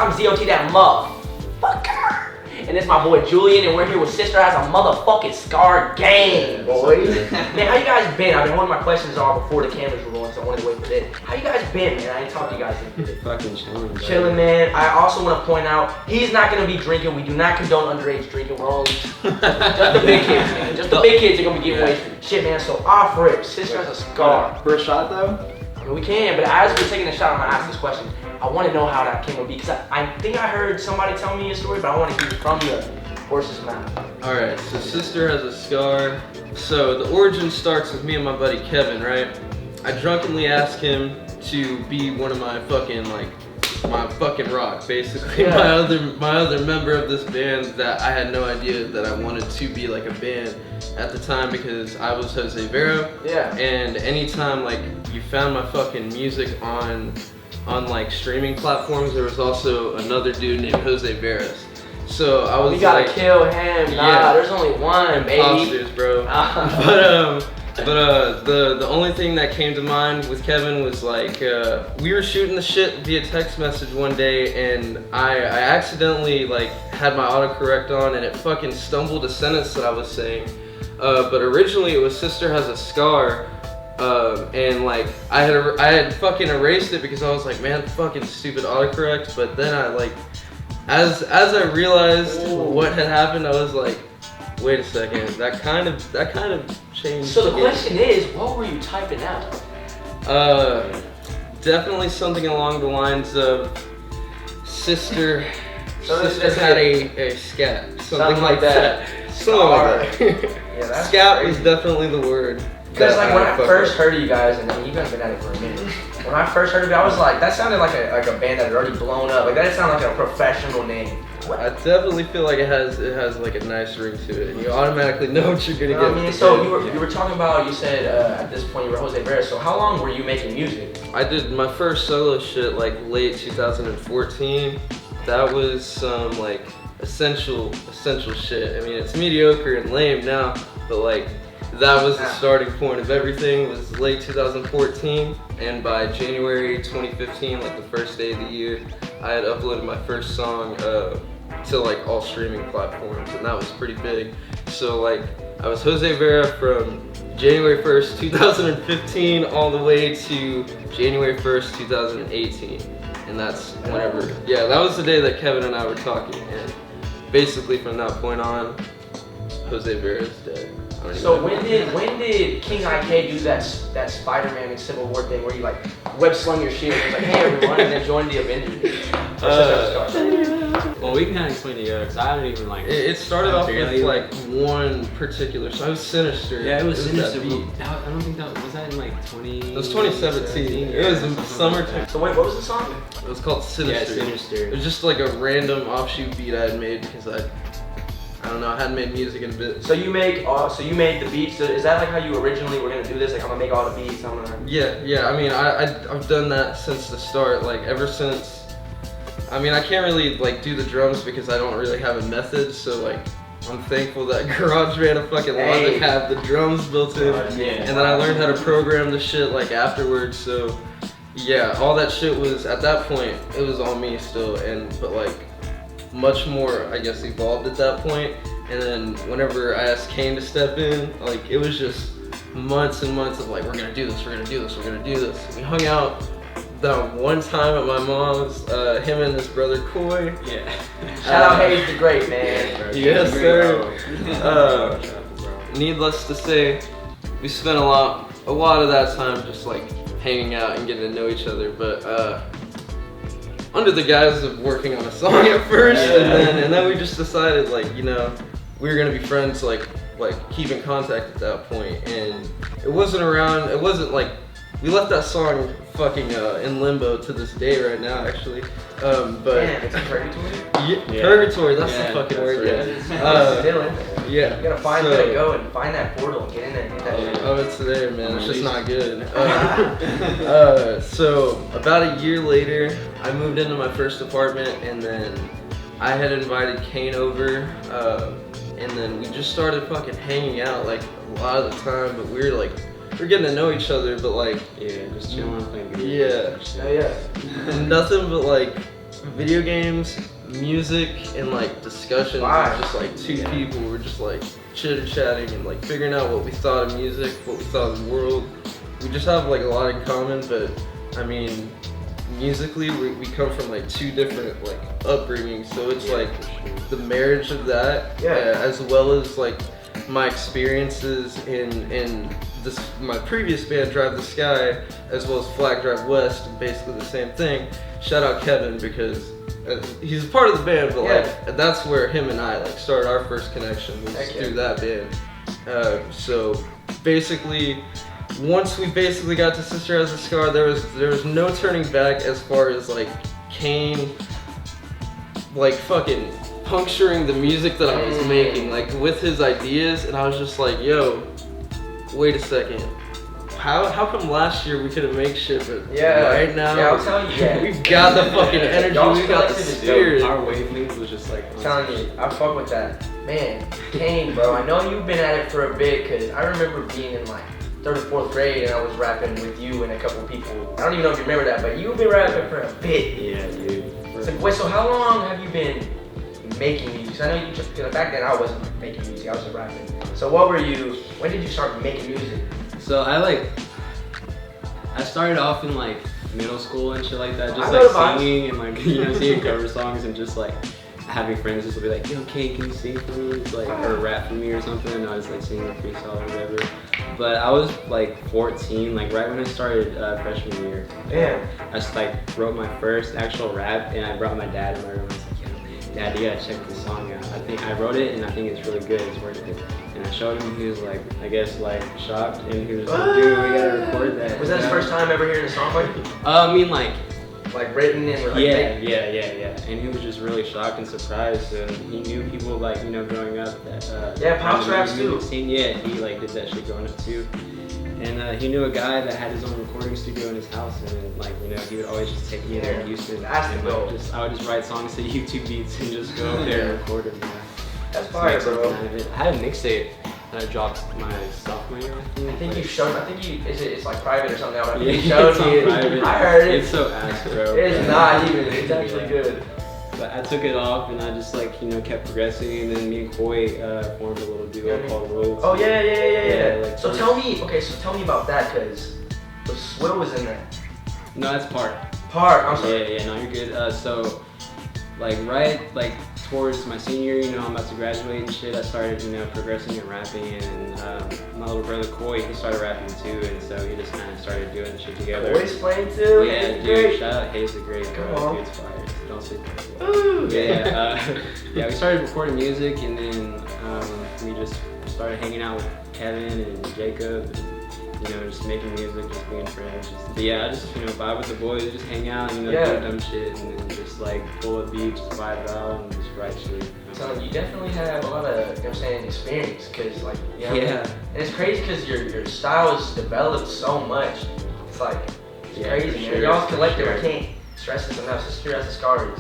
I'm ZOT, that motherfucker. And it's my boy Julian, and we're here with Sister Has a Motherfucking Scar Gang, boys. Man, how you guys been? I've been holding my questions all before the cameras were rolling, so I wanted to wait for this. How you guys been, man? I ain't talked to you guys yet. Fucking chilling. Chilling, man. I also want to point out, he's not going to be drinking. We do not condone underage drinking. We're only just the big kids, man. Just the big kids are going to be getting wasted. Shit, man. So off rip, Sister Has a Scar. For a shot, though? I mean, we can, but as we're taking a shot, I'm going to ask this question. I want to know how that came to be, because I think I heard somebody tell me a story, but I want to hear it from the horse's mouth. Alright, so Sister Has a Scar. So the origin starts with me and my buddy Kevin, right? I drunkenly asked him to be one of my fucking, my fucking rock, basically. Yeah. My other member of this band that I had no idea that I wanted to be like a band at the time, because I was Jose Vera. Yeah. And anytime you found my fucking music on streaming platforms, there was also another dude named Jose Veras. So I was we gotta kill him. Nah, there's only one, baby. Imposters, bro. But the only thing that came to mind with Kevin was we were shooting the shit via text message one day, and I accidentally had my autocorrect on, and it fucking stumbled a sentence that I was saying. But originally it was Sister Has a Scar. And I had fucking erased it because I was like, man, fucking stupid autocorrect. But then as I realized what had happened, I was like, wait a second, that kind of changed. So the question is, what were you typing out? Definitely something along the lines of Sister had a scat, something like that. Something like that. Yeah, scat was definitely the word. Because when I first heard of you guys, and you guys have been at it for a minute, when I first heard of it, I was like, that sounded like a band that had already blown up. That sounded like a professional name. I definitely feel like it has a nice ring to it, and you automatically know what you're gonna get. I mean, so you were talking about, you said at this point you were Jose Vera. So how long were you making music? I did my first solo shit late 2014. That was some essential shit. I mean, it's mediocre and lame now, but that was the starting point of everything. Was late 2014, and by January 2015, the first day of the year, I had uploaded my first song to all streaming platforms, and that was pretty big. So I was Jose Vera from January 1st, 2015 all the way to January 1st, 2018. And that's whenever, that was the day that Kevin and I were talking, and basically from that point on, Jose Vera is dead. So when did King IK do that Spider-Man and Civil War thing where you web slung your shield and was like, hey everyone, and then joined the Avengers? Well, we can kind of explain to you, because I don't even It started off with one particular song. It was Sinister. Yeah, it was Sinister. I don't think that was that in 20. It was 2017. It was in summertime. So wait, what was the song? It was called Sinister. Yeah, Sinister. It was just a random offshoot beat I had made because I don't know, I hadn't made music in a bit. So you made the beats. Is that how you originally were gonna do this? I'm gonna make all the beats. I'm gonna. Yeah. I mean, I've done that since the start. Ever since. I mean, I can't really do the drums because I don't really have a method. So I'm thankful that GarageBand and fucking Logic have the drums built in, and then I learned how to program the shit afterwards. So yeah, all that shit was at that point. It was all me still, but much more, I guess, evolved at that point. And then whenever I asked Kane to step in, it was just months and months of we're gonna do this, we're gonna do this, we're gonna do this. We hung out that one time at my mom's, him and his brother Coy. Yeah. Shout out Hayes the Great, man. Yes, sir. Needless to say, we spent a lot of that time just hanging out and getting to know each other. But under the guise of working on a song at first, and then we just decided we were gonna be friends, keep in contact at that point. And it wasn't we left that song fucking in limbo to this day right now, actually. But it's Purgatory? Yeah, Purgatory, that's the fucking word. Still in there. Yeah. You gotta gotta go and find that portal and get in there and get that shit. Oh, it's there, man. It's just not good. So about a year later, I moved into my first apartment, and then I had invited Kane over, and then we just started fucking hanging out like a lot of the time. But we're getting to know each other, but like just chilling, playing video games. Oh yeah. Nothing but like video games, music, and like discussions. Wow. Just like two people were just like chitter-chatting and like figuring out what we thought of music, what we thought of the world. We just have like a lot in common, but I mean, musically we come from like two different like upbringings, so it's like the marriage of that, as well as like my experiences in my previous band, Drive the Sky, as well as Flag Drive West, basically the same thing. Shout out Kevin, because he's a part of the band, but like that's where him and I like started our first connection, was through that band. So basically, once we basically got to Sister Has a Scar, there was no turning back as far as like Kane like fucking puncturing the music that I was making, like with his ideas, and I was just like, yo, wait a second. How come last year we couldn't make shit, but right now I'll tell you, we've got the fucking energy, we got the spirit. Our wavelength was just like, I'm telling you, I fuck with that. Man, Kane, bro, I know you've been at it for a bit, because I remember being in like 3rd or 4th grade and I was rapping with you and a couple people. I don't even know if you remember that, but you've been rapping for a bit. Yeah, dude. So how long have you been making music? I know you just, back then I wasn't making music, I was just rapping. So when did you start making music? So I started off in like middle school and shit like that, just like singing and like, singing cover songs and just like having friends just be like, yo, Kane, can you sing for me? Like, or rap for me or something, and I was like singing a freestyle or whatever. But I was like 14, like right when I started freshman year. I just like wrote my first actual rap, and I brought my dad in my room. I was like, yo, Dad, you gotta check this song out. I think I wrote it, and I think it's really good. It's worth it. And I showed him. He was like, I guess like shocked, and he was like, dude, we gotta record that. Was that his first time ever hearing a song by you? I mean, like written and like yeah. And he was just really shocked and surprised. And he knew people like growing up that Pops raps too. Scene. Yeah, he like did that shit growing up too. And he knew a guy that had his own recording studio in his house, and like he would always just take me there in Houston. I would just write songs to YouTube beats and just go up there and record them. That's fire, bro. I had a mixtape that I dropped my sophomore year. I think you showed. It's like private or something. I think you Yeah, showed me. private. I heard it. It's so ass, bro. It's not even. It's actually good. But I took it off and I just like kept progressing, and then me and Koi formed a little duo called Roads. Oh yeah. Like, so tell me about that, cause the Swill was in there. No, that's Park. I'm sorry. Yeah, no, you're good. So right towards my senior year, I'm about to graduate and shit, I started, progressing and rapping, and my little brother Koi, he started rapping too, and so he just kind of started doing the shit together. Koi's playing too? Yeah, dude, great. Shout out Hayes the Great, Come bro. on. Dude's fire. Don't sleep on it. Ooh. Yeah, we started recording music, and then we just started hanging out with Kevin and Jacob, and, just making music, just being friends. But yeah, I just, vibe with the boys, just hang out, do dumb shit, and then just like pull a beat, just vibe out, and just write shit. So you definitely have a lot of, experience, cause like, yeah. And it's crazy cause your style has developed so much. It's like, it's crazy, man. Sure, Y'all's collective, I can't stress this enough. Sister Has a Scar is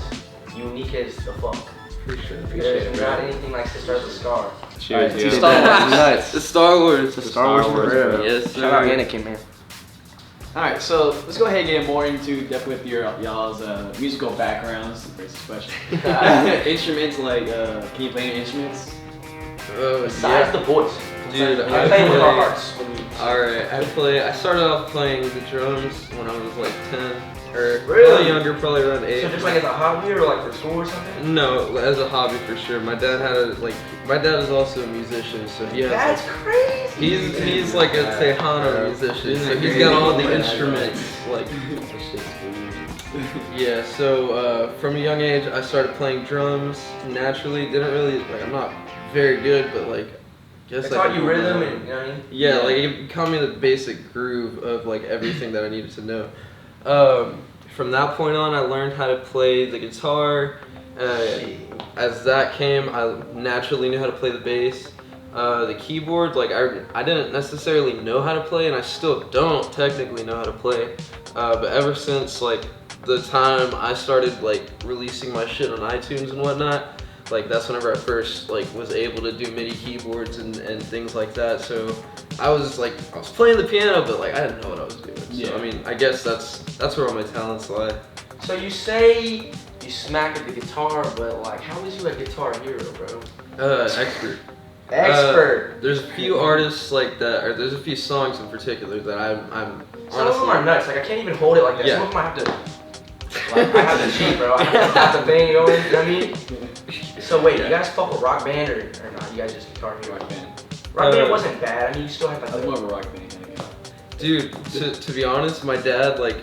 unique as the fuck. For sure. There's not anything like Sister Has a Scar. Cheers, Right, dude. nuts. The Star Wars. The Star Wars, bro. Yes, Shout out sir. Anakin, man. Alright, so let's go ahead and get more into depth with y'all's musical backgrounds. Racist question. Instruments, like, can you play any instruments? Besides the voice. Dude, I play with our hearts. Alright, I started off playing the drums when I was like 10, or Really? probably younger, probably around 8. So just like as a hobby or like for school or something? No, as a hobby for sure. My dad my dad is also a musician, so he has That's crazy. he's like a Tejano musician, so he's got all the instruments, like, yeah, so from a young age I started playing drums naturally. Didn't really, I'm not very good, but guess They taught you rhythm and, you know what I mean? Yeah, it taught me the basic groove of everything that I needed to know. From that point on, I learned how to play the guitar. As that came, I naturally knew how to play the bass. The keyboard, like I didn't necessarily know how to play, and I still don't technically know how to play. But ever since like the time I started like releasing my shit on iTunes and whatnot, like that's whenever I first like was able to do MIDI keyboards and things like that. So I was playing the piano, but like I didn't know what I was doing. So I mean, I guess that's where all my talents lie. So you say you smack at the guitar, but like, how is you a Guitar Hero, bro? Expert. Expert. There's a few artists like that, or there's a few songs in particular that I'm Some of them are nuts. Like I can't even hold it like that. Yeah. Some of them I have to. Like, I have to cheat, bro. I have to have the thing going. You know what I mean? So wait, you guys fuck with Rock Band or not? You guys just Guitar Hero? Rock Band. Rock Band wasn't bad. I mean, you still have I was like. more of a Rock Band kind of guy. Dude, to be honest, my dad, like,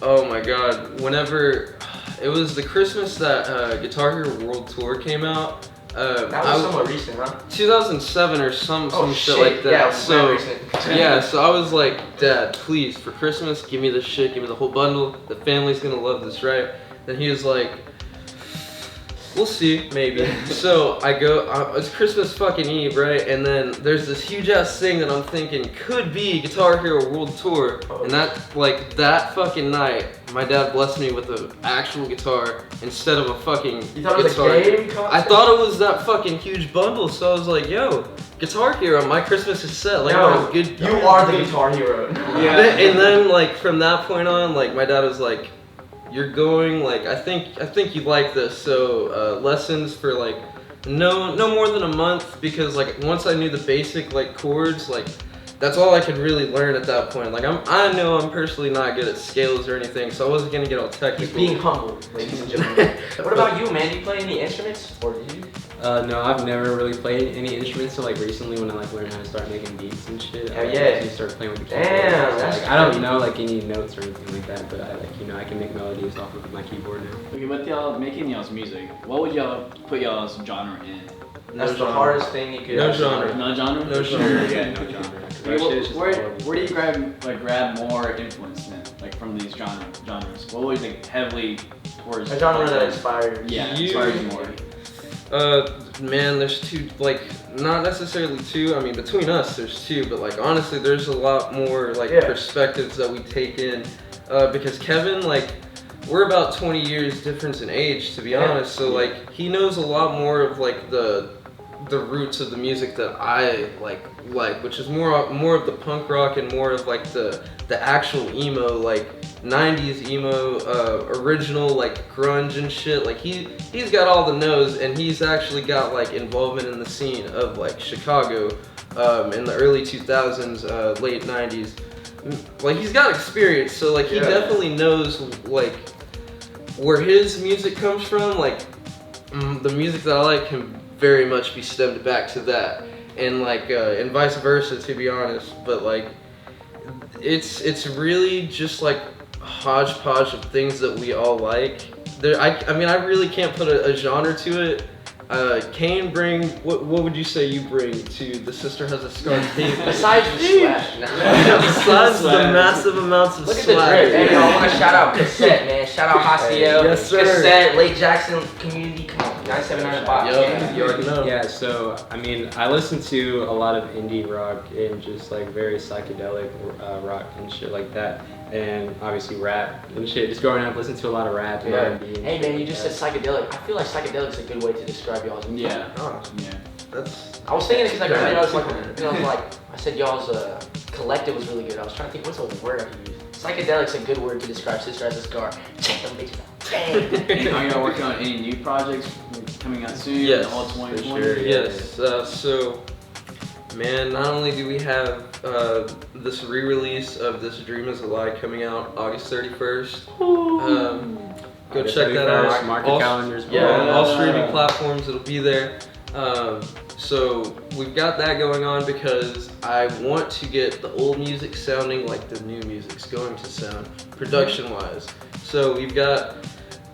oh my god, whenever, it was the Christmas that Guitar Hero World Tour came out. That was somewhat recent, huh? 2007 or some Oh, shit like that. Yeah, it was so, recent. yeah, so I was like, Dad, please, for Christmas, give me this shit, give me the whole bundle. The family's gonna love this, right? And he was like, we'll see, maybe. So I go, it's Christmas fucking Eve, right? And then there's this huge ass thing that I'm thinking could be Guitar Hero World Tour. And that fucking night, my dad blessed me with an actual guitar instead of a fucking You thought it was guitar. a game concept? I thought it was that fucking huge bundle, so I was like, yo, Guitar Hero, my Christmas is set. Like, No, I'm good. you are the Guitar Hero. Yeah. And then like from that point on, like my dad was like, you're going, like, I think you like this. So lessons for like no more than a month, because like once I knew the basic like chords, like that's all I could really learn at that point. Like I know I'm personally not good at scales or anything, so I wasn't gonna get all technical. He's being humble, ladies and gentlemen. What about you, man? Do you play any instruments, or do you? No, I've never really played any instruments. So like recently, when I like learned how to start making beats and shit, Hell I yeah. actually started playing with the keyboard. Damn, So, that's like, I don't crazy. know like any notes or anything like that, but I I can make melodies off of my keyboard now. Okay, with y'all making y'all's music, what would y'all put y'all's genre in? That's the genre. hardest thing you could. No actually genre. learn. No genre? No genre. Yeah, no genre. Okay, That shit is just where horrible. do you grab more influence then, like from these genres? What would you think heavily towards A genre that inspired. Yeah, You- inspires you more. Man, there's two, like, not necessarily two, I mean, between us, there's two, but, like, honestly, there's a lot more, like, Yeah. perspectives that we take in, because Kevin, like, we're about 20 years difference in age, to be Yeah. honest, so, like, he knows a lot more of, like, the roots of the music that I like, which is more of the punk rock and more of, like, the actual emo, like, 90s emo, original, like, grunge and shit. Like, he's got all the knows, and he's actually got, like, involvement in the scene of, like, Chicago in the early 2000s, late 90s. Like, he's got experience, so, like, he Yeah. definitely knows, like, where his music comes from. Like, the music that I like can very much be stemmed back to that, and, like, and vice versa, to be honest. But, like, it's really just, like, a hodgepodge of things that we all like. I mean, I really can't put a genre to it. Kane, what would you say you bring to The Sister Has a Scar tape? Besides the swag. Besides the massive amounts of Look at the swag. drip. Hey, I want to shout out Cassette, man. Shout out Haciel. Yes, sir. Cassette, Lake Jackson Community. Come on, 979 Box. Yup, you already know. Yeah, so I mean, I listen to a lot of indie rock and just like very psychedelic rock and shit like that, and obviously rap and shit. Just growing up, listening to a lot of rap and Yeah. R&B. and Hey shit man, you like just that. said psychedelic. I feel like psychedelic is a good way to describe y'all's. Yeah. Oh, Yeah. that's I was thinking because like earlier I was like, I said y'all's collective was really good. I was trying to think what's a word I could use. Psychedelic's a good word to describe Sister Has a Scar. Check them bitches out. Bang. Are y'all working on any new projects coming out soon? Yes, All for 2020? sure, yeah. Yes, so, man, not only do we have this re-release of This Dream Is a Lie coming out August 31st, go August check that 31st, out. mark your calendars, bro. Yeah, all Yeah. streaming platforms, it'll be there. So we've got that going on because I want to get the old music sounding like the new music's going to sound, production-wise. So we've got,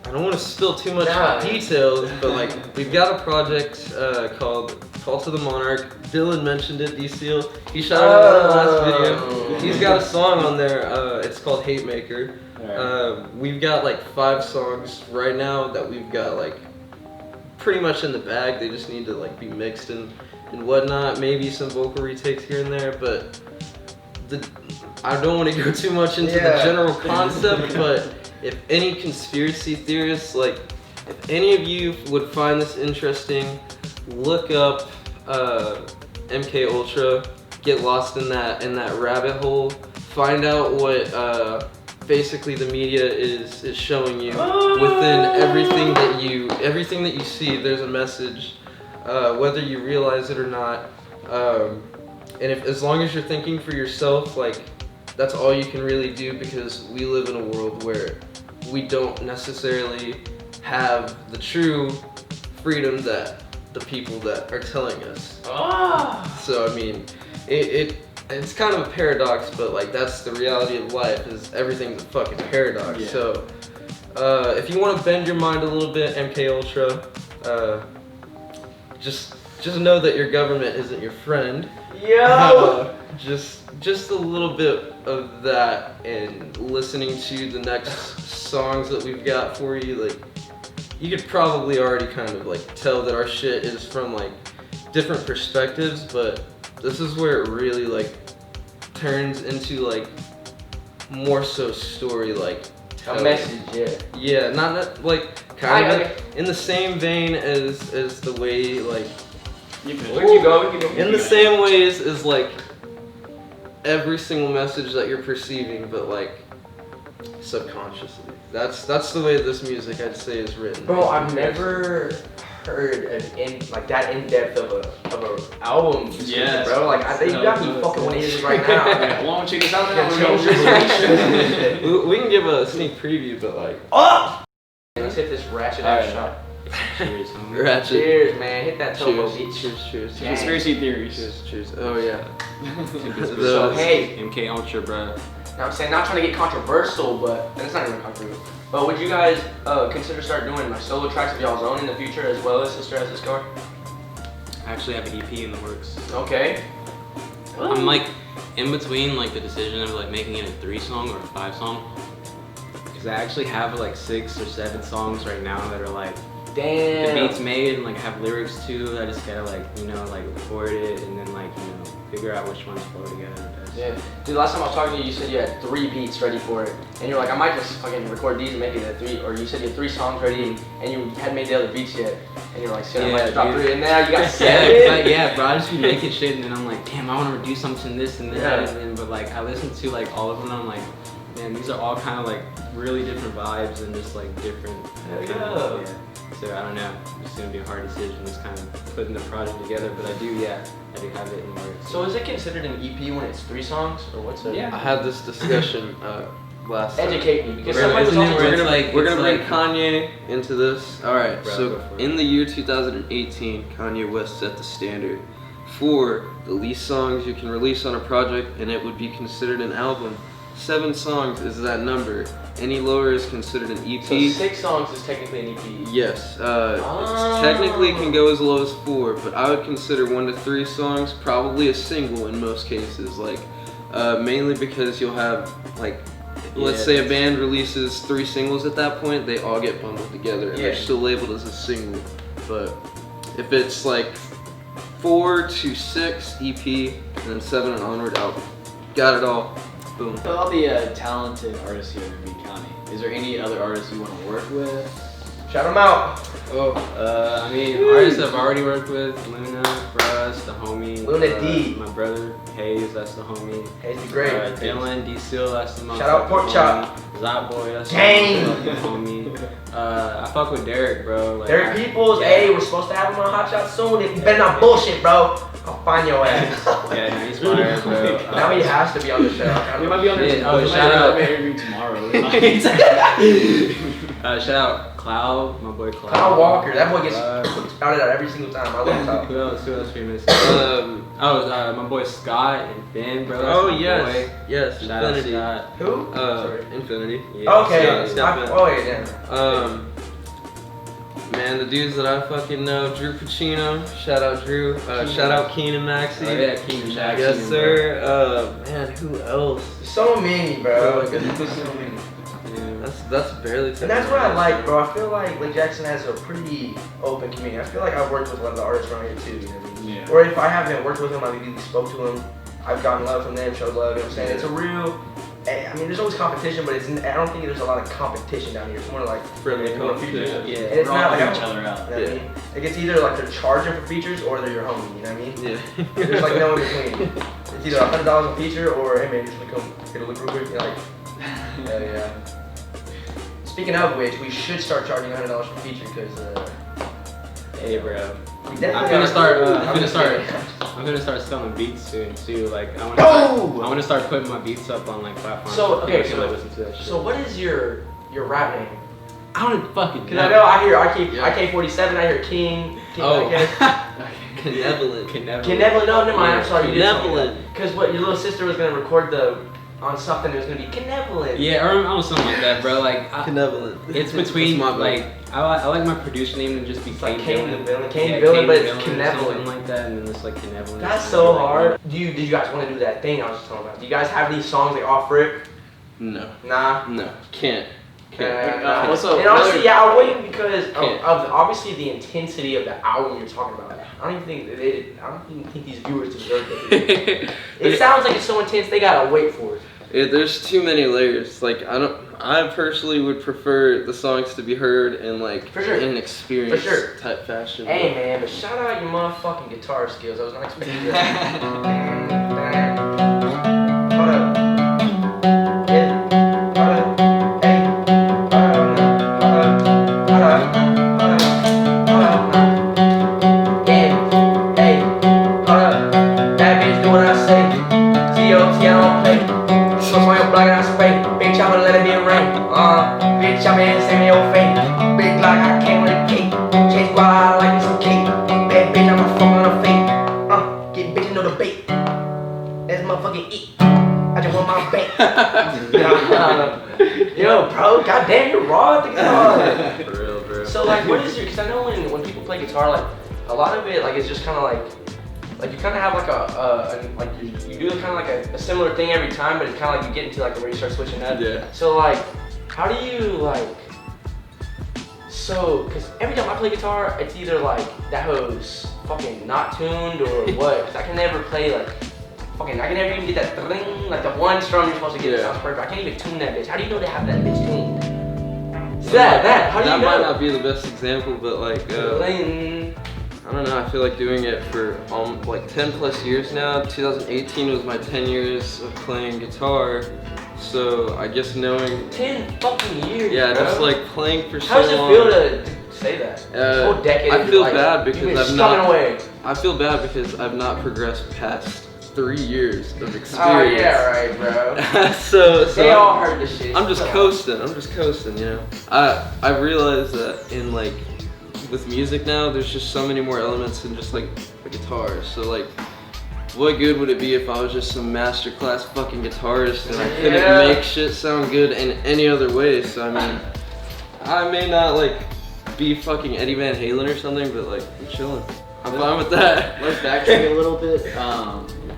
I don't want to spill too much Nah. details, but like we've got a project called Call to the Monarch. Dylan mentioned it, D-Seal. He shouted it out in the last video. He's got a song on there, it's called Hate Maker. Alright. We've got like 5 songs right now that we've got like pretty much in the bag. They just need to like be mixed and and whatnot. Maybe some vocal retakes here and there, but I don't want to go too much into the general concept. But if any conspiracy theorists, like if any of you would find this interesting, look up MK Ultra. Get lost in that rabbit hole. Find out what basically the media is showing you. Within everything that you see, there's a message, whether you realize it or not. And as long as you're thinking for yourself, like that's all you can really do, because we live in a world where we don't necessarily have the true freedom that the people that are telling us. So I mean, it's kind of a paradox, but like that's the reality of life, is everything's a fucking paradox. Yeah. So if you want to bend your mind a little bit, MK Ultra, just know that your government isn't your friend. Yo! Just a little bit of that, and listening to the next songs that we've got for you, like you could probably already kind of like tell that our shit is from like different perspectives, but this is where it really like turns into like more so story, like a message, yeah, not like kind of in the same vein as the way like we can go. In the same ways as like every single message that you're perceiving, but like subconsciously. That's the way this music, I'd say, is written. Bro, I've never heard that in depth of a album. Yeah, bro. Like I think you got me fucking want to hear this right now. Yeah, why don't you check this out? We can give a sneak preview, but like. Let's hit this ratchet ass shot. Cheers. Ratchet. Cheers, man. Hit that turbo, Cheers. bitch. Cheers. Yeah. Conspiracy theories. Cheers. Oh yeah. So hey, MK Ultra, bro. now I'm saying, not trying to get controversial, but and it's not even controversial. But would you guys consider start doing like solo tracks of y'all's own in the future, as well as Sister Has a Scar? I actually have an EP in the works. Okay. I'm like in between like the decision of like making it a 3-song or a 5-song. Because I actually have like 6 or 7 songs right now that are like Damn. the beats made and like I have lyrics too. I just gotta like like record it and then like figure out which ones flow together the best. Yeah. Dude, last time I was talking to you, you said you had 3 beats ready for it. And you're like, I might just fucking record these and make it a 3. Or you said you had 3 songs ready and you hadn't made the other beats yet. And you're like, shit, I might just drop 3. And now you got 7. Yeah, bro, I just be making shit and then I'm like, damn, I want to do something this and that. And then, but like, I listen to like all of them and I'm like, man, these are all kind of like really different vibes and just like different. Yeah. So I don't know, it's gonna be a hard decision, just kind of putting the project together, but I do have it in works. So is it considered an EP when it's 3 songs, or what's it? Yeah. I had this discussion last time. Educate me, because We're somebody was gonna- also we're We're gonna bring like- Kanye into this. All right. Bro, So go for it. in the year 2018, Kanye West set the standard for the least songs you can release on a project, and it would be considered an album. 7 songs is that number. Any lower is considered an EP. So 6 songs is technically an EP. Yes, technically it can go as low as 4, but I would consider 1 to 3 songs probably a single in most cases. Like, mainly because you'll have like, let's say a band releases 3 singles at that point, they all get bundled together and they're still labeled as a single. But if it's like 4 to 6 EP, and then 7 and onward album, got it all. Boom. Of all the talented artists here in County, is there any other artists you want to work with? Shout them out. I mean, artists I've already worked with, Luna, Bruss, the homie. Luna D. My brother, Hayes, that's the homie. Hayes be great. Dylan, D Seal, that's the motherfucking Shout out Pork Chop. Zot Boy, that's Gang. the homie. I fuck with Derek, bro. Like, Derek Peoples, hey, we're supposed to have him on Hot Shot soon. If you better not bullshit, bro, I'll find your ass. Yeah, no, he's fire, bro. Now he has to be on the show. We might be on this. Oh, shout out. interview tomorrow. Shout out Cloud, my boy Cloud. Kyle Walker, that boy gets shouted out every single time. I love Kyle. Who else famous? My boy Scott and Ben, bro. That's Oh my yes, boy. yes, Shout out Infinity. Scott. Who? Infinity. Yeah, Okay. Step in. Oh yeah, damn. Man, the dudes that I fucking know, Drew Pacino, shout out Drew, shout out Keenan Maxie. Oh yeah, Keenan Maxie. Yes sir. Man, who else? So many, bro. Oh, my goodness. So many. Yeah. that's barely. And that's what I like, bro. I feel like Lake Jackson has a pretty open community. I feel like I've worked with a lot of the artists around here too. You know what I mean? Yeah. Or if I haven't worked with them, I've either spoke to them. I've gotten love from them, showed love. You know what I'm saying? It's a real. I mean, there's always competition, but I don't think there's a lot of competition down here. It's more like Friendly more competition. features. Yeah. And it's We're not all like each other out. You know what I mean? Like it's either like they're charging for features or they're your homie. You know what I mean? Yeah. There's like no in between. It's either $100 a feature or hey man, just come get a look real quick. You're like, hell yeah. Speaking of which, we should start charging $100 per feature because Hey, bro. we I'm definitely gonna are. start. I'm I'm gonna start selling beats soon too. Like I Oh! want to start putting my beats up on like platforms. So, okay, People so- can listen to that shit. So what is your rap name? I don't fucking Because I know I hear IK47, I hear King. Oh. Benevolent. Benevolent, no, never mind, I'm sorry. Benevolent. Because what your little sister was gonna record on something, it was gonna be Benevolent. Yeah, or I was something like that, bro. Like Benevolent. it's between That's my like I like my producer name to just be It's like Kane Kane the Villain. Villain. Kane Yeah, Villain, but Kane it's Villain or something Benevolent. like that, and then it's like Benevolent. That's It's so like- hard. Do you guys want to do that thing I was just talking about? Do you guys have these songs like off rip? No. Nah. No. Can't. What's up? And honestly, yeah, I wouldn't because of Can't. obviously the intensity of the album you're talking about. I don't even think these viewers deserve it. It sounds like it's so intense they gotta wait for it. There's too many layers. Like I personally would prefer the songs to be heard in like For sure. in an experience For sure. type fashion. Hey man, but shout out your motherfucking guitar skills. I was not expecting that. Hold up. Yeah. Hold up. Hey. Hold up. Yeah. Hey. Hold up. That bitch do what I say. COT, I don't play. Smoke on your block and I spray. Big chopper, let it be a rain. Big chopper and send me your face. Big Glock, I came with a cake. Chase squad, I like me some cake. Bad bitch, I'm a fuck on her face. Get bitch no debate. That's motherfucking eat. I just want my bank. Yo, bro, goddamn, you're raw at the guitar. For real, bro. So like, what is your? Because I know when people play guitar, like a lot of it, like it's just kind of like you kind of have like like you do kind of like a similar thing every time, but it's kind of like you get into like where you start switching up. Yeah. So like, how do you like? So, because every time I play guitar, it's either like that hoe's fucking not tuned or what? Because I can never play like fucking. I can never even get that ring, like the one strum you're supposed to get. It sounds perfect. I can't even tune that bitch. How do you know they have that bitch tuned? How do you know? That might not be the best example, but like. I don't know, I feel like doing it for like 10 plus years now. 2018 was my 10 years of playing guitar. So I guess knowing 10 fucking years. Yeah, bro. just like playing for so How does it long. feel to say that? This whole decade I of feel your life, bad you've because been I've scumming not away. I feel bad because I've not progressed past 3 years of experience. Oh yeah, right, bro. so They all heard this shit. I'm just coasting, you know. I realized that in like with music now, there's just so many more elements than just like a guitar. So like, what good would it be if I was just some masterclass fucking guitarist and I couldn't make shit sound good in any other way? So I mean, I may not like be fucking Eddie Van Halen or something, but like I'm chilling. I'm fine with that. Let's backtrack a little bit.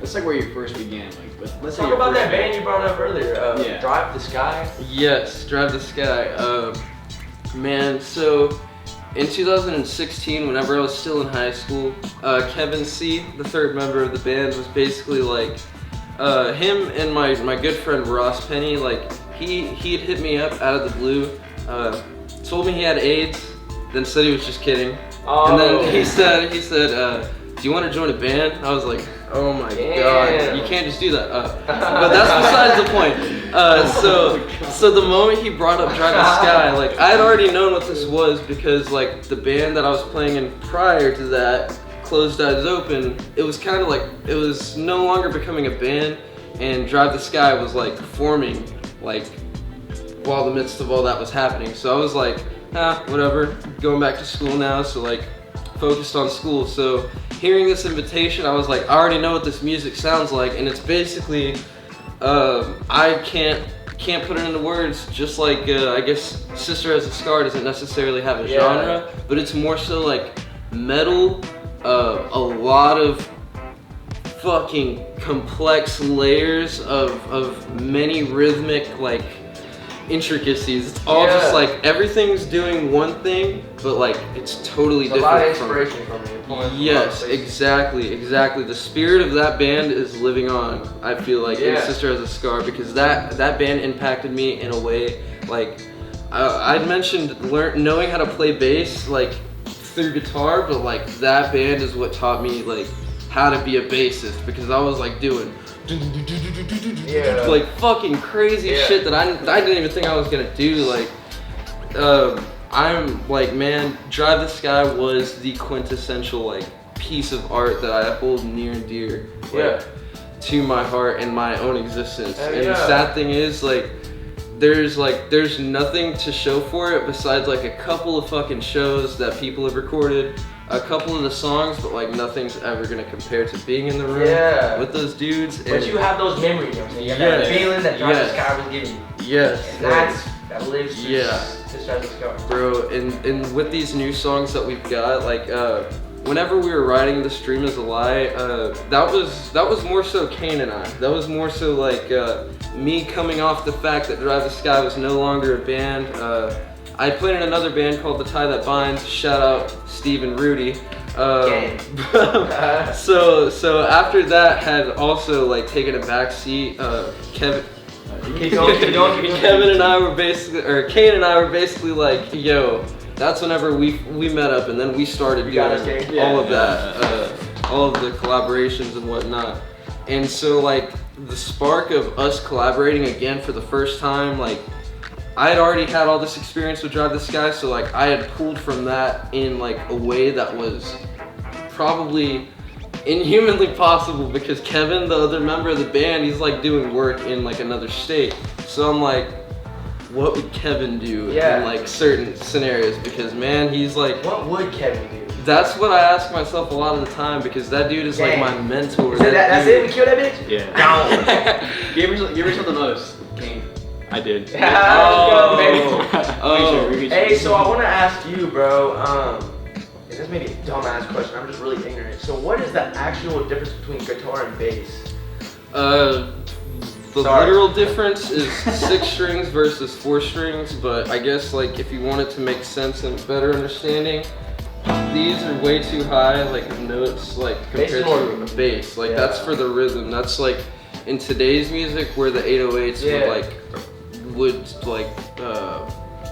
Let's like where you first began. Like, let's say talk your about first that band you brought up earlier. Yeah. Drive the Sky. Yes, Drive the Sky. Man, so in 2016, whenever I was still in high school, Kevin C, the third member of the band, was basically like, him and my good friend Ross Penny, like he had hit me up out of the blue, told me he had AIDS, then said he was just kidding, and then he said, do you want to join a band? I was like, oh my god, you can't just do that. But that's besides the point. So the moment he brought up Drive the Sky, like I had already known what this was because like the band that I was playing in prior to that, Closed Eyes Open, it was kind of like, it was no longer becoming a band, and Drive the Sky was like forming like while the midst of all that was happening. So I was like, whatever, going back to school now, so like focused on school. So hearing this invitation, I was like, I already know what this music sounds like, and it's basically, I can't put it into words, just like, I guess Sister Has a Scar doesn't necessarily have a genre, but it's more so like metal, a lot of fucking complex layers of many rhythmic, like, intricacies. It's all just like everything's doing one thing, but like it's totally different. A lot of inspiration from you. Yes, exactly. The spirit of that band is living on. I feel like in Sister Has a Scar, because that band impacted me in a way like I'd mentioned knowing how to play bass like through guitar, but like that band is what taught me like how to be a bassist, because I was like doing like fucking crazy shit that I didn't even think I was gonna do. Like I'm like, man, Drive the Sky was the quintessential like piece of art that I hold near and dear to my heart and my own existence. And the sad thing is like there's nothing to show for it besides like a couple of fucking shows that people have recorded, a couple of the songs, but like nothing's ever gonna compare to being in the room with those dudes. But you have those memories, you know what I'm saying? You have that feeling that Drive the Sky was giving you. Yes. And that lives through Sister Has a Scar. Bro, and with these new songs that we've got, like whenever we were writing The Stream Is a Lie, that was more so Kane and I. That was more so like me coming off the fact that Drive the Sky was no longer a band. I played in another band called The Tie That Binds. Shout out Steve and Rudy. So after that had also like taken a back seat. Kevin and I were basically, or Kane and I were basically like, yo, that's whenever we met up, and then we started doing all of that, all of the collaborations and whatnot. And so like the spark of us collaborating again for the first time, like I had already had all this experience with Drive the Sky, so like I had pulled from that in like a way that was probably inhumanly possible, because Kevin, the other member of the band, he's like doing work in like another state. So I'm like, what would Kevin do in like certain scenarios? Because man, he's like, what would Kevin do? That's what I ask myself a lot of the time, because that dude is like my mentor. That's it? We killed that bitch? Yeah. Give her something else, King. I did. Hey, so I want to ask you, bro. And this may be a dumbass question. I'm just really ignorant. So what is the actual difference between guitar and bass? The literal difference is 6 strings versus 4 strings, but I guess like if you want it to make sense and better understanding, these are way too high, like notes, like compared to a bass. Like that's for the rhythm. That's like in today's music where the 808s would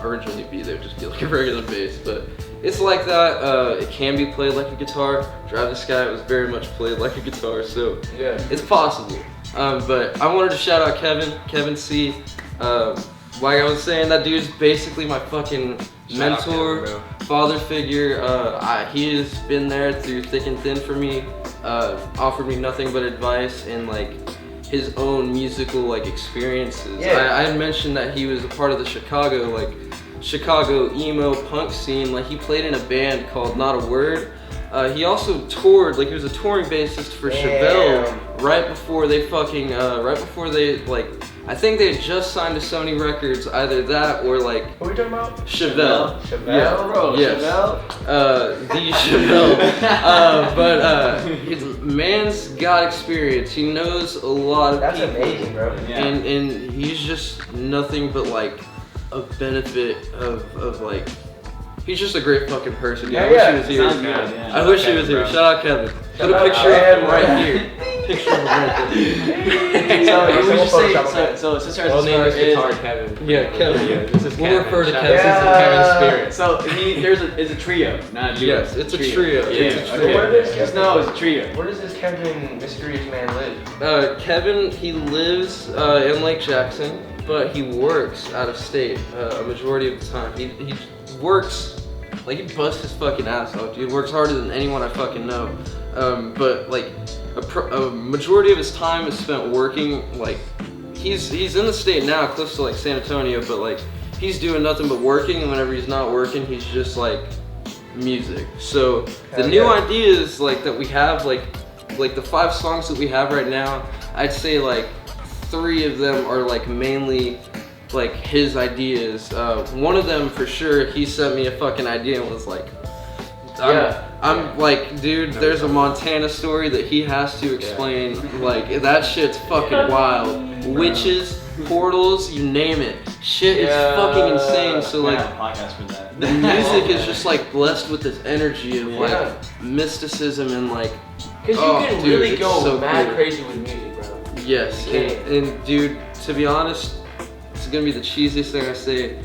originally be there, just be like a regular bass, but it's like that. It can be played like a guitar. Drive the Sky was very much played like a guitar, so it's possible. But I wanted to shout out Kevin C. Like I was saying, that dude's basically my fucking mentor, father figure. He has been there through thick and thin for me, offered me nothing but advice and like his own musical like experiences. I had mentioned that he was a part of the Chicago emo punk scene. Like he played in a band called Not a Word. He also toured, like he was a touring bassist for Chevelle right before they I think they had just signed to Sony Records, either that or like. What are we talking about? Chevelle. Chevelle, bro. Yes. The Chevelle. But his man's got experience. He knows a lot of people. That's amazing, bro. And he's just nothing but like a benefit of like. He's just a great fucking person. I wish he was here. I wish he was here. Shout out Kevin. Put a picture of him right here. Picture of him right there. So Sister Has a Well, name Scar is is guitar Kevin. Yeah, Kevin. This is We'll refer to Kevin. This is Kevin's spirit. So it's a trio, not a duo. Yes, it's a trio. Yeah. It's a So trio. where does Kevin, No, it's a trio. where does this Kevin mysterious man live? Kevin, he lives in Lake Jackson, but he works out of state a majority of the time. He works, like he busts his fucking ass off, dude. Works harder than anyone I fucking know. But like a majority of his time is spent working. Like he's in the state now, close to like San Antonio, but like he's doing nothing but working. And whenever he's not working, he's just like music. So the new ideas like that we have, like the 5 songs that we have right now, I'd say like 3 of them are like mainly like his ideas. One of them for sure, he sent me a fucking idea and was like, I'm like, dude, there's a Montana story that he has to explain. Like that shit's fucking wild. Witches, portals, you name it. Shit is fucking insane. So like, a podcast for that. the music is just like blessed with this energy of like mysticism and like. Because you can dude, really it's go so mad cool. crazy with music, bro. Yes, and dude, to be honest, it's gonna be the cheesiest thing I say,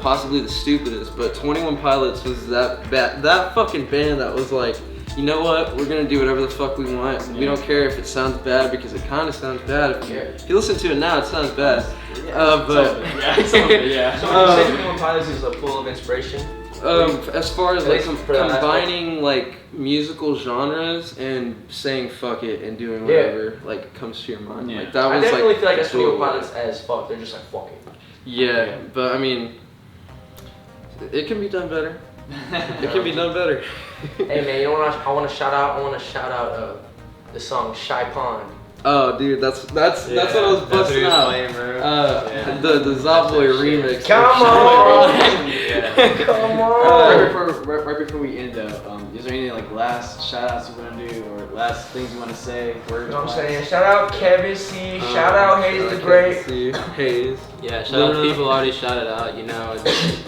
possibly the stupidest, but 21 Pilots was that fucking band that was like, you know what, we're gonna do whatever the fuck we want. We don't care if it sounds bad, because it kind of sounds bad. If you listen to it now, it sounds bad. But So would you say 21 Pilots is full of inspiration? As far as like For that combining like musical genres and saying fuck it and doing whatever like comes to your mind, like that I was definitely like feel like that's 21 cool. Pilots as fuck. They're just like fuck it. Yeah, but I mean, it can be done better. It can be done better. Hey man, you know what I want to shout out? I want to shout out the song Shy Pond. Oh, dude, that's what I was busting out. Playing, bro. The Zopboy remix. Come on! Come on! Right before we end though, is there any like last shout outs you want to do or last things you want to say? You know what I'm saying? Shout out Kevin C. Shout out Hayes the Great. Hayes. Yeah, shout out people already shouted out. You know, it's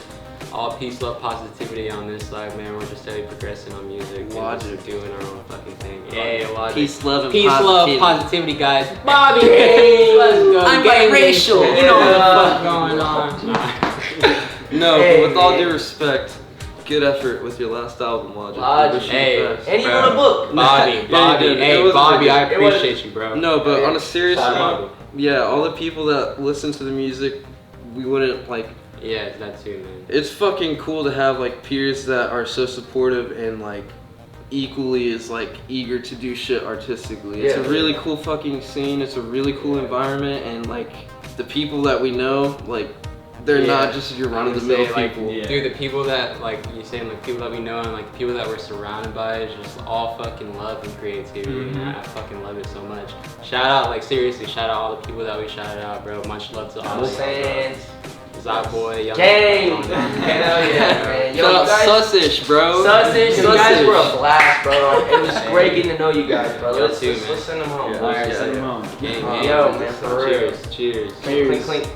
all peace, love, positivity on this side, man. We're just steadily progressing on music. Logic. And just doing our own fucking thing. Yeah, Logic. Peace, love, and Peace, positivity. love, positivity, guys. Bobby, hey, let's go. I'm Gang biracial. gang. You know what the fuck going on. No, Hey, but with all man. due respect, good effort with your last album, Logic. Logic. I wish you the Hey, best. And you Bro. wrote a book. Bobby, Yeah, you Bobby, did. It hey, was Bobby, I it was- appreciate you, bro. No, but on a serious Shout note, out. yeah, all the people that listen to the music, we wouldn't like. Yeah, that too, man. It's fucking cool to have like peers that are so supportive and like equally as like eager to do shit artistically. It's a Yeah. really cool fucking scene. It's a really cool environment, and like the people that we know, like they're not just your run of the mill like, people. Dude, the people that, like, you're saying, like, people that we know and, like, the people that we're surrounded by is just all fucking love and creativity, and I fucking love it so much. Shout out, like, seriously, shout out all the people that we shouted out, bro. Much love to all No of sense. Zopboy, Young Gang! Hell yeah, man. Yo, Shout you out guys, Sussish, bro. Sussish, you guys Sussish. were a blast, bro. It was great getting to know you guys, bro. Yo, Let's too, man. send them home. Yeah. Alright, Yeah, send yeah. them home. Gang, gang. Yo, man, for real. Cheers, cheers. Clink, clink.